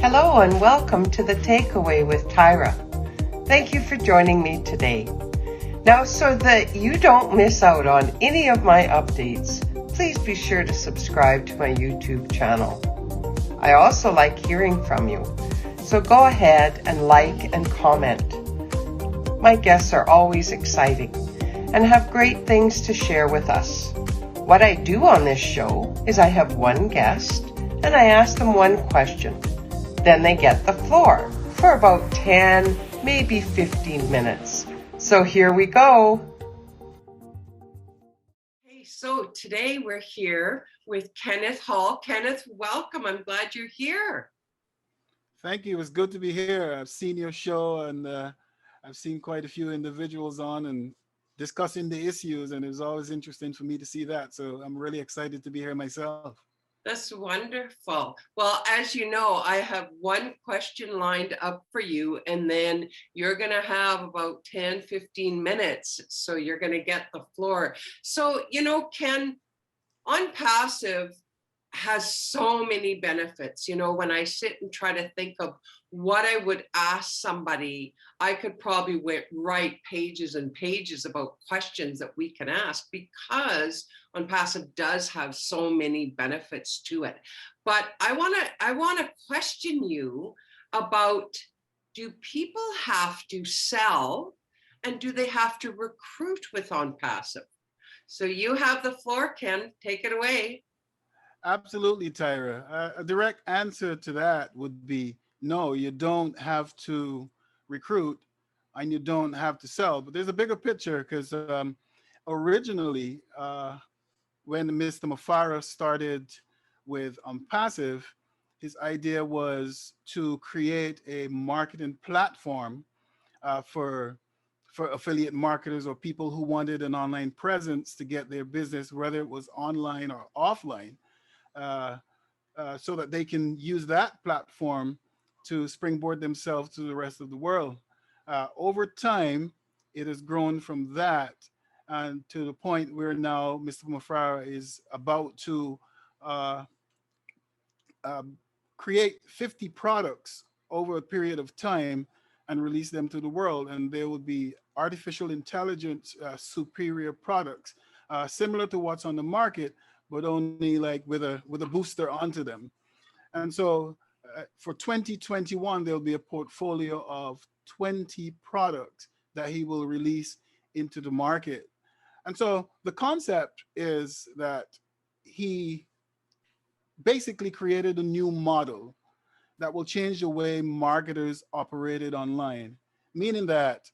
Hello and welcome to the Take Away with Tyra. Thank you for joining me today. Now, so that you don't miss out on any of my updates, please be sure to subscribe to my YouTube channel. I also like hearing from you, so go ahead and like and comment. My guests are always exciting and have great things to share with us. What I do on this show is I have one guest and I ask them one question. Then they get the floor for about 10, maybe 15 minutes. So here we go. Hey, so today we're here with Kenneth Hall. Kenneth, welcome. I'm glad you're here. Thank you. It's good to be here. I've seen your show and I've seen quite a few individuals on and discussing the issues, and it was always interesting for me to see that. So I'm really excited to be here myself. That's wonderful. Well, as you know, I have one question lined up for you, and then you're going to have about 10, 15 minutes. So you're going to get the floor. So, Ken, ONPASSIVE has so many benefits. When I sit and try to think of what I would ask somebody, I could probably write pages and pages about questions that we can ask, because ONPASSIVE does have so many benefits to it. But I want to question you about, do people have to sell and do they have to recruit with ONPASSIVE? So you have the floor, Ken. Take it away. Absolutely, Tyra. A direct answer to that would be no, you don't have to recruit and you don't have to sell. But there's a bigger picture because originally, when Mr. Mufara started with ONPASSIVE, his idea was to create a marketing platform uh, for for affiliate marketers or people who wanted an online presence to get their business, whether it was online or offline, uh, so that they can use that platform to springboard themselves to the rest of the world. Over time, it has grown from that and to the point where now Mr. Mafrara is about to uh, um, create 50 products over a period of time and release them to the world. And there will be artificial intelligence superior products, similar to what's on the market, but only like with a booster onto them. And so for 2021, there'll be a portfolio of 20 products that he will release into the market. And so the concept is that he basically created a new model that will change the way marketers operated online, meaning that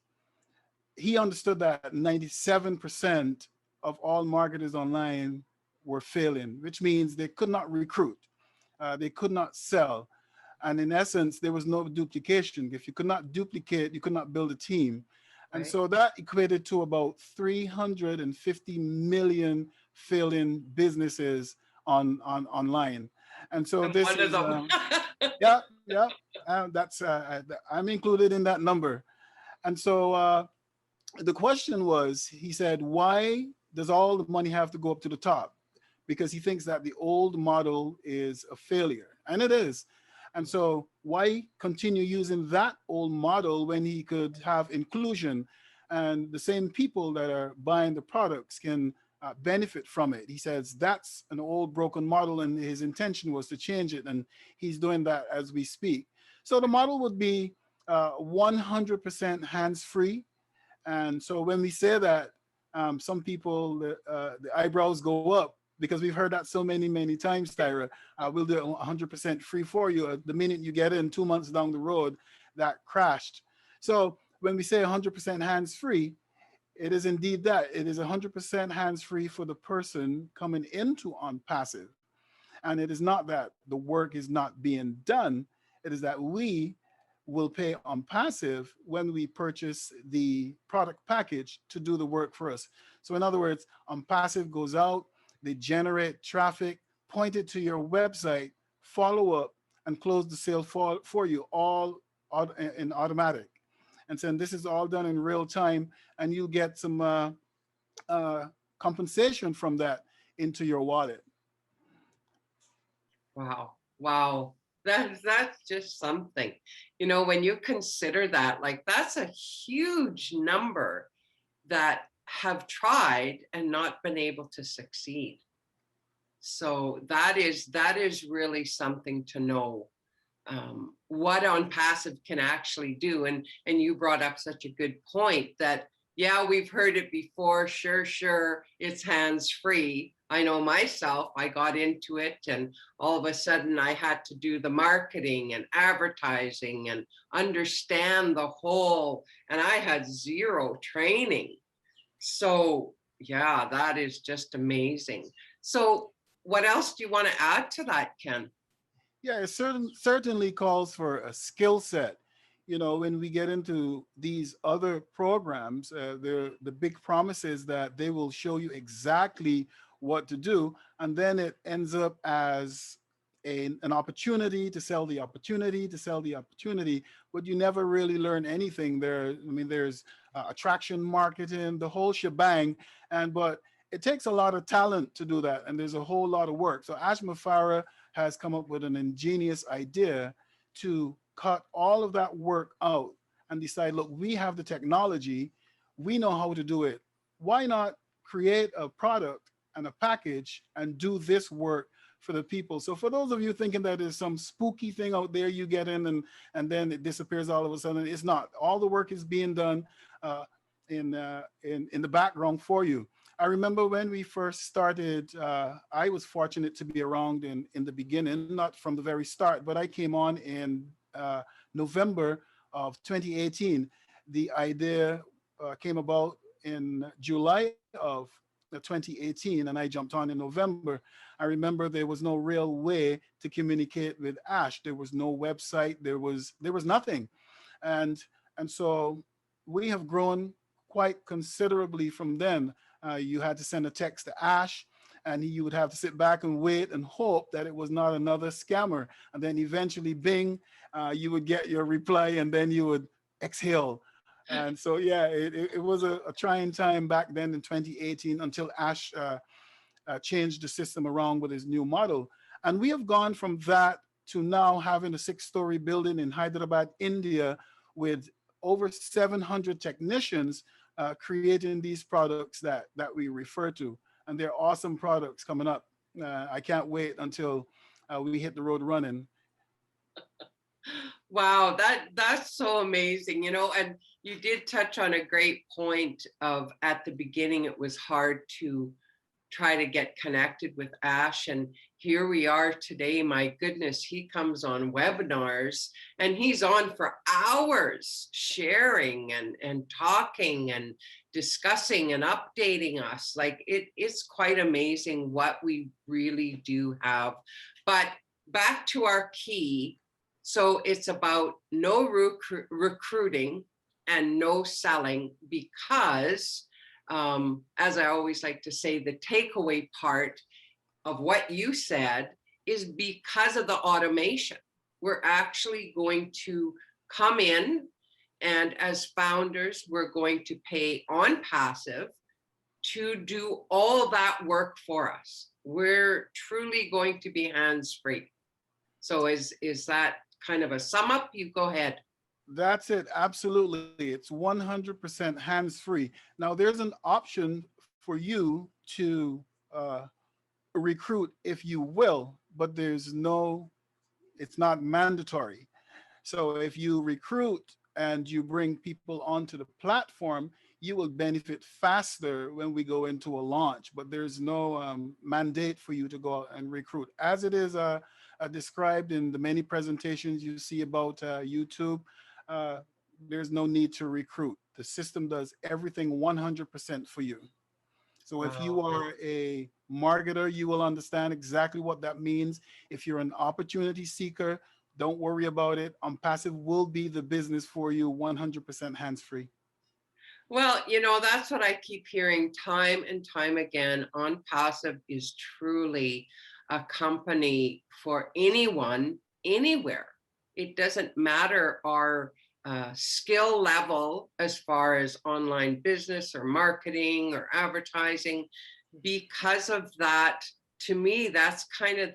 he understood that 97% of all marketers online were failing, which means they could not recruit, they could not sell. And in essence, there was no duplication. If you could not duplicate, you could not build a team. And Right. so that equated to about 350 million failing businesses on online. And so I'm this one of is, them. yeah, yeah, that's I'm included in that number. And so the question was, he said, why does all the money have to go up to the top? Because he thinks that the old model is a failure, and it is. And so why continue using that old model when he could have inclusion and the same people that are buying the products can benefit from it? He says that's an old broken model, and his intention was to change it, and he's doing that as we speak. So the model would be 100% hands free. And so when we say that, some people, the eyebrows go up because we've heard that so many times, Tyra. We'll do it 100% free for you. The minute you get in 2 months down the road, that crashed. So when we say 100% hands free, it is indeed that. It is 100% hands free for the person coming into ONPASSIVE. And it is not that the work is not being done, it is that we will pay ONPASSIVE when we purchase the product package to do the work for us. So, in other words, ONPASSIVE goes out, they generate traffic, point it to your website, follow up, and close the sale for you, all in automatic. And so this is all done in real time, and you'll get some uh, compensation from that into your wallet. Wow. Wow. That's just something. You know, when you consider that, like that's a huge number that have tried and not been able to succeed. So that is really something to know, what ONPASSIVE can actually do. And you brought up such a good point that, yeah, we've heard it before. Sure, it's hands free. I know myself, I got into it and all of a sudden I had to do the marketing and advertising and understand the whole, and I had zero training. So yeah, that is just amazing. So what else do you want to add to that, Ken? Yeah, it certainly calls for a skill set. You know, when we get into these other programs, the big promise is that they will show you exactly what to do, and then it ends up as an opportunity to sell the opportunity to sell the opportunity, but you never really learn anything there. I mean, there's attraction marketing, the whole shebang, and but it takes a lot of talent to do that, and there's a whole lot of work. So Ash Mafara has come up with an ingenious idea to cut all of that work out and decide, look, we have the technology, we know how to do it. Why not create a product and a package and do this work for the people? So for those of you thinking that there's some spooky thing out there you get in and then it disappears all of a sudden, it's not. All the work is being done in the background for you. I remember when we first started, I was fortunate to be around in the beginning, not from the very start, but I came on in November of 2018. The idea came about in July of 2018, and I jumped on in November. I remember there was no real way to communicate with Ash. There was no website. There was nothing, and so we have grown quite considerably from then. You had to send a text to Ash, and you would have to sit back and wait and hope that it was not another scammer. And then eventually, bing, you would get your reply, and then you would exhale. And so, yeah, it was a trying time back then in 2018 until Ash changed the system around with his new model. And we have gone from that to now having a 6-story building in Hyderabad, India, with over 700 technicians creating these products that we refer to. And they're awesome products coming up. I can't wait until we hit the road running. Wow, that's so amazing, you know, and you did touch on a great point of at the beginning, it was hard to try to get connected with Ash. And here we are today. My goodness, he comes on webinars and he's on for hours sharing and talking and discussing and updating us. Like it's quite amazing what we really do have. But back to our key. So it's about no recruiting and no selling, because as I always like to say, the takeaway part of what you said is because of the automation. We're actually going to come in, and as founders, we're going to pay ONPASSIVE to do all that work for us. We're truly going to be hands-free. So is that kind of a sum up? You go ahead. That's it. Absolutely. It's 100% hands-free. Now, there's an option for you to recruit if you will, but it's not mandatory. So if you recruit and you bring people onto the platform, you will benefit faster when we go into a launch, but there's no mandate for you to go out and recruit. As it is described in the many presentations you see about YouTube, there's no need to recruit. The system does everything 100% for you. So if you are a marketer, you will understand exactly what that means. If you're an opportunity seeker, don't worry about it. ONPASSIVE will be the business for you, 100% hands-free. Well, you know, that's what I keep hearing time and time again. ONPASSIVE is truly a company for anyone, anywhere. It doesn't matter our skill level as far as online business or marketing or advertising. Because of that, to me, that's kind of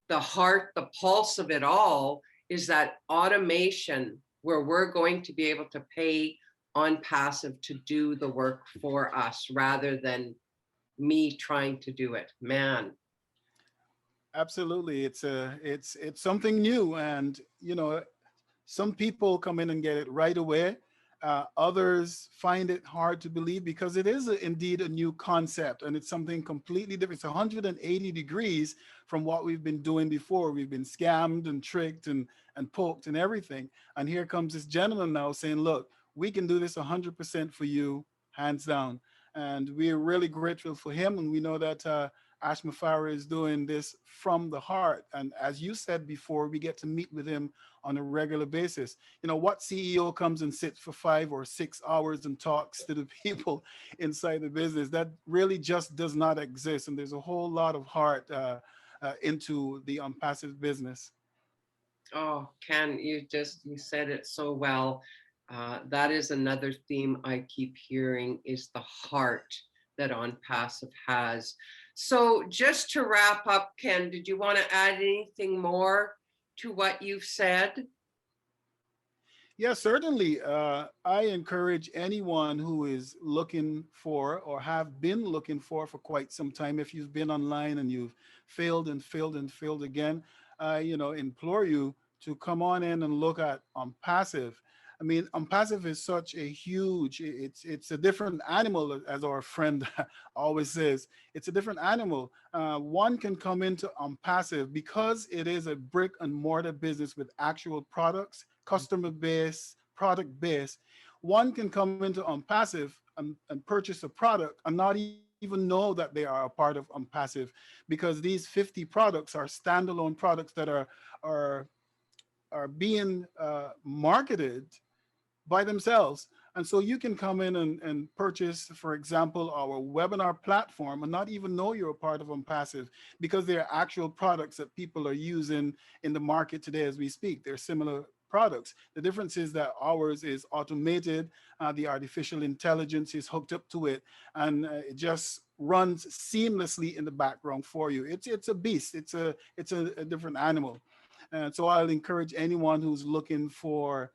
the heart, the pulse of it all is that automation where we're going to be able to pay ONPASSIVE to do the work for us rather than me trying to do it. Man. Absolutely. It's something new. And, you know, some people come in and get it right away. Others find it hard to believe because it is indeed a new concept and it's something completely different. It's 180 degrees from what we've been doing before. We've been scammed and tricked and poked and everything. And here comes this gentleman now saying, look, we can do this 100% for you, hands down. And we're really grateful for him. And we know that Ash Mafara is doing this from the heart. And as you said before, we get to meet with him on a regular basis. You know, what CEO comes and sits for 5 or 6 hours and talks to the people inside the business? That really just does not exist. And there's a whole lot of heart into the ONPASSIVE business. Oh, Ken, you said it so well. That is another theme I keep hearing is the heart that ONPASSIVE has. So just to wrap up, Ken, did you want to add anything more to what you've said? Yeah, certainly. I encourage anyone who is looking for or have been looking for quite some time, if you've been online and you've failed and failed and failed again, you know, implore you to come on in and look at ONPASSIVE. I mean, ONPASSIVE is such a huge, it's a different animal, as our friend always says. It's a different animal. One can come into ONPASSIVE because it is a brick and mortar business with actual products, customer base, product base. One can come into ONPASSIVE and purchase a product and not even know that they are a part of ONPASSIVE, because these 50 products are standalone products that are being marketed by themselves. And so you can come in and purchase, for example, our webinar platform and not even know you're a part of ONPASSIVE, because they're actual products that people are using in the market today as we speak. They're similar products. The difference is that ours is automated. The artificial intelligence is hooked up to it, and it just runs seamlessly in the background for you. It's a beast. It's a different animal. And so I'll encourage anyone who's looking for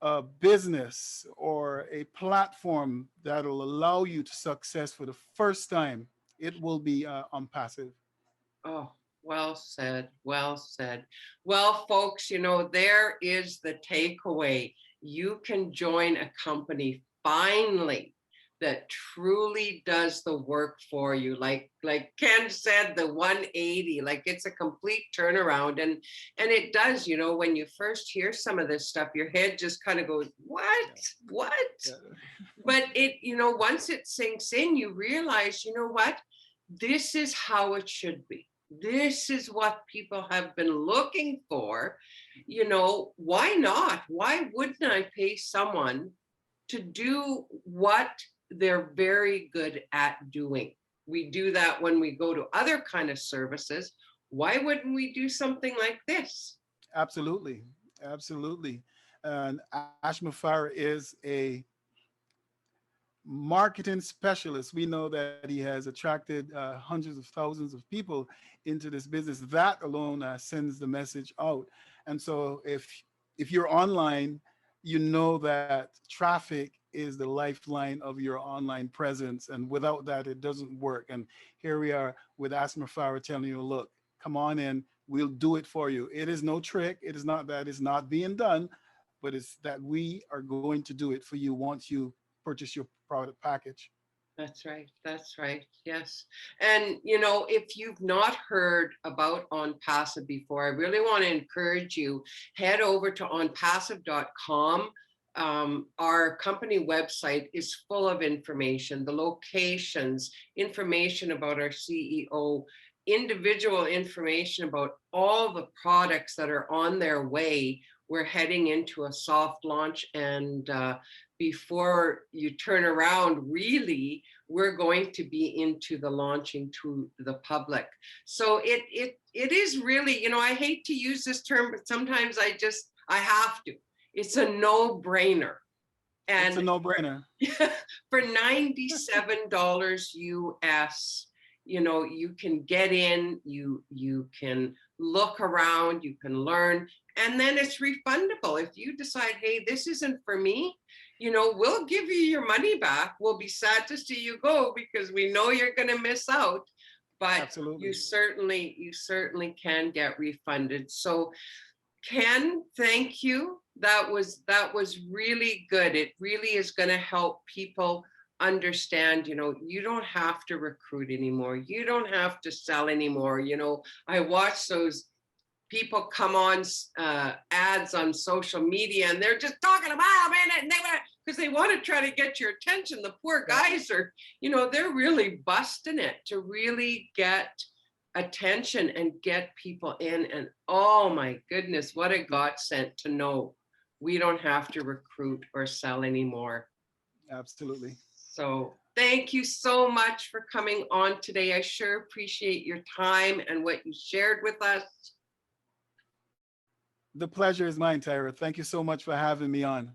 a business or a platform that'll allow you to success for the first time, it will be ONPASSIVE. Oh, well said. Well said. Well, folks, you know, there is the takeaway. You can join a company finally that truly does the work for you. Like Ken said, the 180, like it's a complete turnaround. And it does, you know, when you first hear some of this stuff, your head just kind of goes, what? Yeah. But it, you know, once it sinks in, you realize, you know what? This is how it should be. This is what people have been looking for. You know, why not? Why wouldn't I pay someone to do what they're very good at doing? We do that when we go to other kind of services. Why wouldn't we do something like this? Absolutely. Absolutely. And Ash Mafara is a marketing specialist. We know that he has attracted hundreds of thousands of people into this business. That alone sends the message out. And so if you're online, you know that traffic is the lifeline of your online presence, and without that it doesn't work. And here we are with Asma Farah telling you, look, come on in, we'll do it for you. It is no trick. It is not that it's not being done, but it's that we are going to do it for you once you purchase your product package. That's right. That's right. Yes. And, you know, if you've not heard about ONPASSIVE before, I really want to encourage you, head over to onpassive.com. Our company website is full of information, the locations, information about our CEO, individual information about all the products that are on their way. We're heading into a soft launch, and before you turn around, really, we're going to be into the launching to the public. So it is really, you know, I hate to use this term, but sometimes I have to. It's a no-brainer. And it's a no-brainer. for $97 US, you know, you can get in, you can look around, you can learn, and then it's refundable. If you decide, hey, this isn't for me, we'll give you your money back. We'll be sad to see you go because we know you're going to miss out, but Absolutely. you certainly can get refunded. So Ken, thank you. That was really good. It really is going to help people understand, you don't have to recruit anymore. You don't have to sell anymore. I watch those people come on ads on social media and they're just talking about it, and because they want to try to get your attention. The poor guys are, they're really busting it to really get attention and get people in. And oh my goodness, what a godsend to know we don't have to recruit or sell anymore. Absolutely. So thank you so much for coming on today. I sure appreciate your time and what you shared with us. The pleasure is mine, Tyra. Thank you so much for having me on.